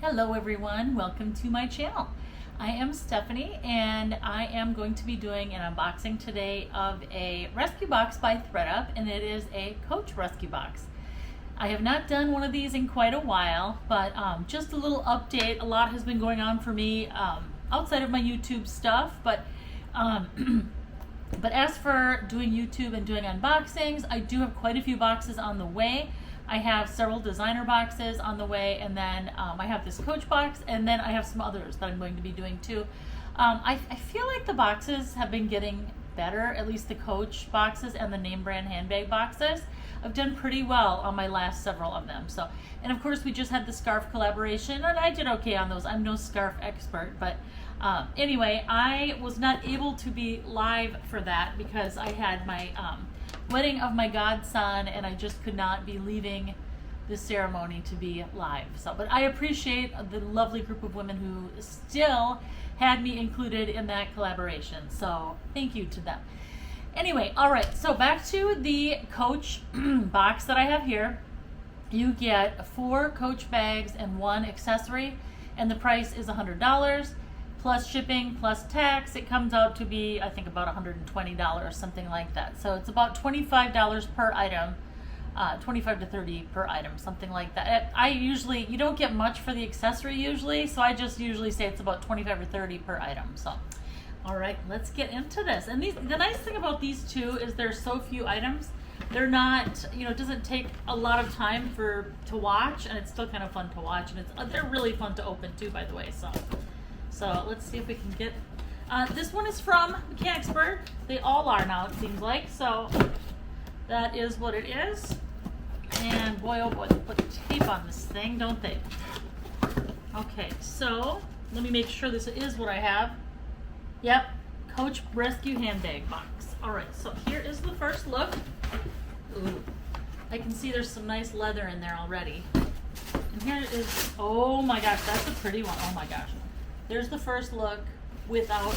Hello everyone, welcome to my channel. I am Stephanie and I am going to be doing an unboxing today of a rescue box by Thredup, and it is a Coach rescue box. I have not done one of these in quite a while, but just a little update. A lot has been going on for me outside of my YouTube stuff, but as for doing YouTube and doing unboxings, I do have quite a few boxes on the way. I have several designer boxes on the way, and then I have this Coach box, and then I have some others that I'm going to be doing too. I feel like the boxes have been getting better, at least the Coach boxes and the name brand handbag boxes. I've done pretty well on my last several of them. So, and of course we just had the scarf collaboration, and I did okay on those. I'm no scarf expert, but anyway, I was not able to be live for that because I had my wedding of my godson, and I just could not be leaving the ceremony to be live. So, but I appreciate the lovely group of women who still had me included in that collaboration. So thank you to them. Anyway, all right, so back to the Coach box that I have here. You get 4 Coach bags and 1 accessory, and the price is $100. Plus shipping, plus tax, it comes out to be, I think, about $120, something like that. So it's about $25 per item, 25 to 30 per item, something like that. You don't get much for the accessory usually, so I just usually say it's about 25 or 30 per item. So, all right, let's get into this. And the nice thing about these two is there's so few items. They're not, it doesn't take a lot of time to watch, and it's still kind of fun to watch, and they're really fun to open too, by the way. So let's see if we can get, this one is from Mechanicsburg. They all are now, it seems like. So that is what it is. And boy, oh boy, they put tape on this thing, don't they? Okay, so let me make sure this is what I have. Yep, Coach Rescue Handbag Box. All right, so here is the first look. Ooh, I can see there's some nice leather in there already. And here is, oh my gosh, that's a pretty one. Oh my gosh. There's the first look without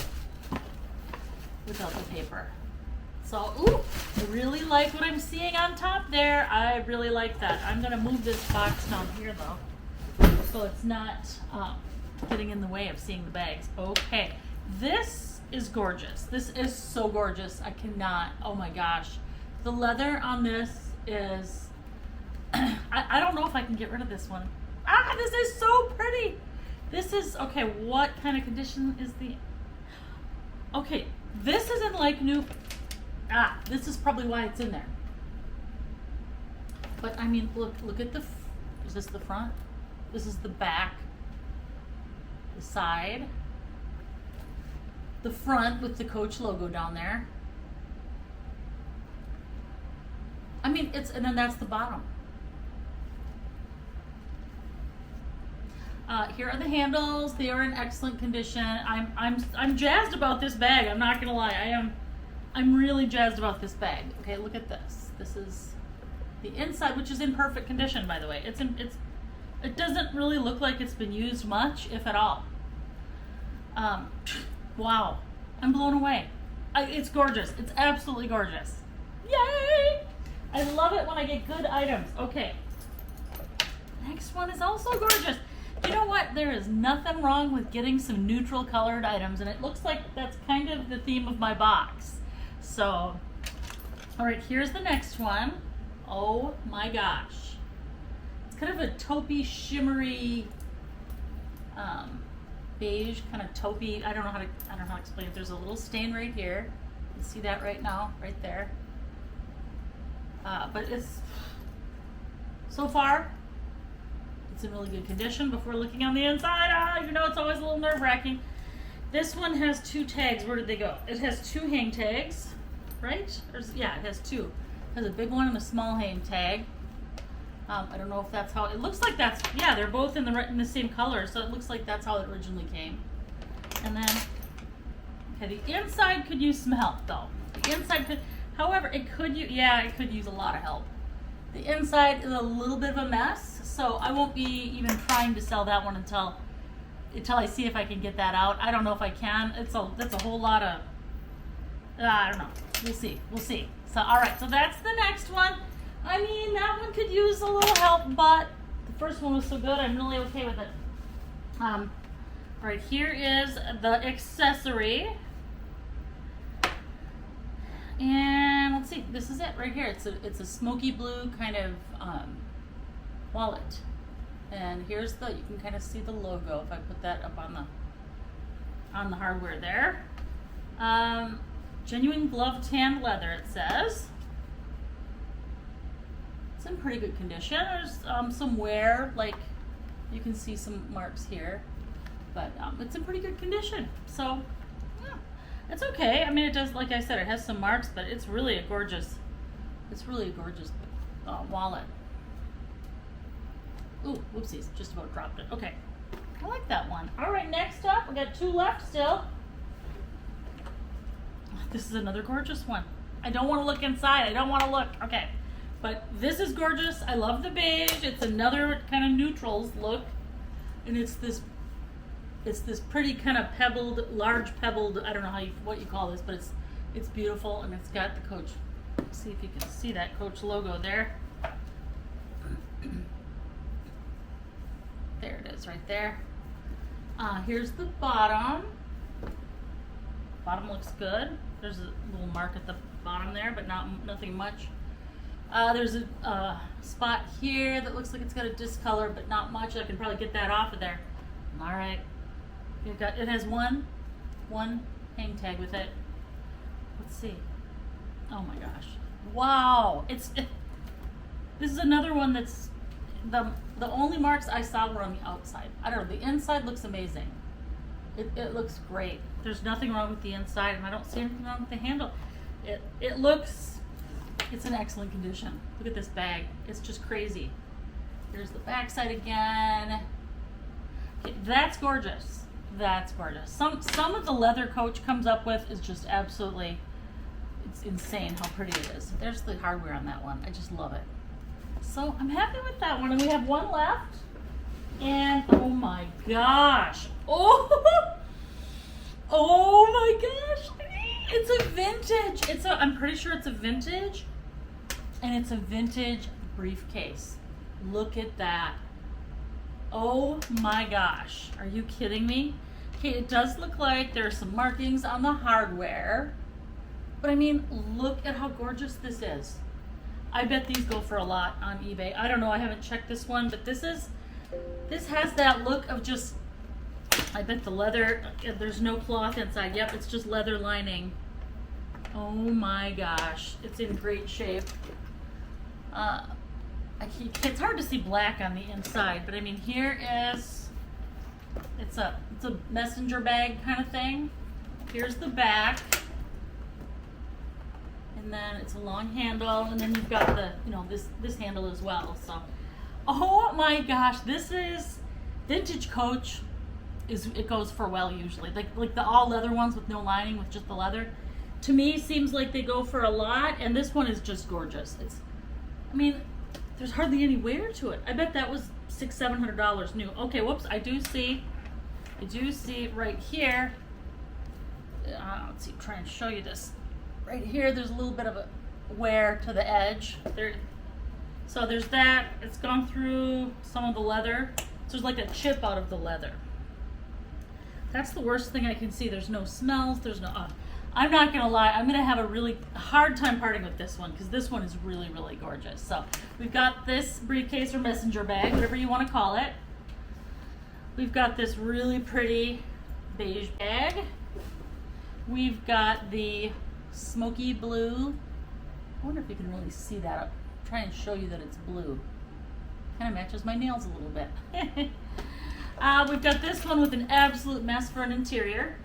the paper. So, ooh, I really like what I'm seeing on top there. I really like that. I'm gonna move this box down here though, so it's not getting in the way of seeing the bags. Okay, this is gorgeous. This is so gorgeous. I cannot, oh my gosh. The leather on this is, I don't know if I can get rid of this one. Ah, this is so pretty. This is, okay, what kind of condition is okay, this is in like new, this is probably why it's in there. But I mean, look at is this the front? This is the back, the side, the front with the Coach logo down there. I mean, and then that's the bottom. Here are the handles. They are in excellent condition. I'm jazzed about this bag. I'm not gonna lie. I'm really jazzed about this bag. Okay, look at this. This is the inside, which is in perfect condition, by the way. It doesn't really look like it's been used much, if at all. Wow, I'm blown away. It's gorgeous. It's absolutely gorgeous. Yay! I love it when I get good items. Okay. Next one is also gorgeous. You know what? There is nothing wrong with getting some neutral colored items, and it looks like that's kind of the theme of my box. So, all right, here's the next one. Oh my gosh. It's kind of a taupey, shimmery, beige, kind of taupey. I don't know how to explain it. There's a little stain right here. You see that right now, right there. But it's, so far, it's in really good condition. Before looking on the inside, it's always a little nerve-wracking. This one has 2 tags. Where did they go? It has 2 hang tags, right? Yeah, it has 2. It has a big one and a small hang tag. I don't know if that's how it looks like. Yeah, they're both in the same color, so it looks like that's how it originally came. And then, okay, the inside could use some help though. The inside could, however, it could use a lot of help. The inside is a little bit of a mess, so I won't be even trying to sell that one until I see if I can get that out. I don't know if I can. That's a whole lot of, I don't know. We'll see. So, all right, so that's the next one. I mean, that one could use a little help, but the first one was so good, I'm really okay with it. Right here is the accessory. And let's see, this is it right here. It's a smoky blue kind of wallet. And here's you can kind of see the logo if I put that up on the hardware there. Genuine glove tanned leather, it says. It's in pretty good condition. There's some wear, like you can see some marks here, but it's in pretty good condition. So yeah, it's okay. I mean, it does, like I said, it has some marks, but it's really a gorgeous wallet. Ooh, whoopsies, just about dropped it. Okay, I like that one. All right, next up, we got 2 left still. This is another gorgeous one. I don't want to look inside. I don't want to look. Okay, but this is gorgeous. I love the beige. It's another kind of neutrals look, and it's this pretty kind of pebbled, large pebbled. I don't know what you call this, but it's beautiful, and it's got the Coach. Let's see if you can see that Coach logo there. There it is, right there. Here's the bottom. Bottom looks good. There's a little mark at the bottom there, but nothing much. There's a spot here that looks like it's got a discolor, but not much. I can probably get that off of there. All right. It has one hang tag with it. Let's see. Oh my gosh! Wow! This is another one that's the only marks I saw were on the outside. I don't know. The inside looks amazing. It looks great. There's nothing wrong with the inside, and I don't see anything wrong with the handle. It's in excellent condition. Look at this bag. It's just crazy. Here's the back side again. Okay, that's gorgeous. That's gorgeous. Some of the leather Coach comes up with is just absolutely, it's insane how pretty it is. There's the hardware on that one. I just love it. So I'm happy with that one. And we have one left. And oh my gosh. Oh my gosh. It's a vintage. I'm pretty sure it's a vintage. And it's a vintage briefcase. Look at that. Oh my gosh. Are you kidding me? Okay, it does look like there's some markings on the hardware. But I mean, look at how gorgeous this is. I bet these go for a lot on eBay. I don't know, I haven't checked this one, but this has that look of just, I bet the leather, there's no cloth inside. Yep, it's just leather lining. Oh my gosh, it's in great shape. It's hard to see black on the inside, but I mean, here is, it's a messenger bag kind of thing. Here's the back. And then it's a long handle, and then you've got the, this handle as well. So, oh my gosh, this is vintage Coach. It goes for well usually. Like the all leather ones with no lining, with just the leather. To me, seems like they go for a lot, and this one is just gorgeous. I mean, there's hardly any wear to it. I bet that was $600-700 new. Okay, whoops. I do see right here. Let's see. Try and show you this. Right here, there's a little bit of a wear to the edge. So there's that. It's gone through some of the leather. So there's like a chip out of the leather. That's the worst thing I can see. There's no smells. There's no. I'm not gonna lie. I'm gonna have a really hard time parting with this one because this one is really, really gorgeous. So we've got this briefcase or messenger bag, whatever you want to call it. We've got this really pretty beige bag. We've got the smoky blue. I wonder if you can really see that. I'll try and show you that it's blue. Kind of matches my nails a little bit. We've got this one with an absolute mess for an interior.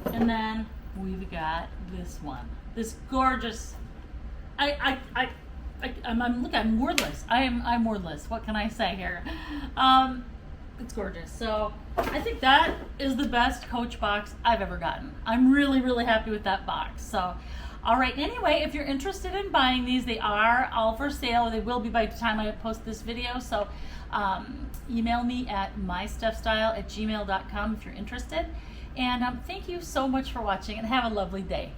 And then we've got this one. This gorgeous, I'm wordless. I'm wordless. What can I say here? It's gorgeous. So I think that is the best Coach box I've ever gotten. I'm really, really happy with that box. So, all right. Anyway, if you're interested in buying these, they are all for sale. They will be by the time I post this video. So email me at mystuffstyle@gmail.com if you're interested. And thank you so much for watching, and have a lovely day.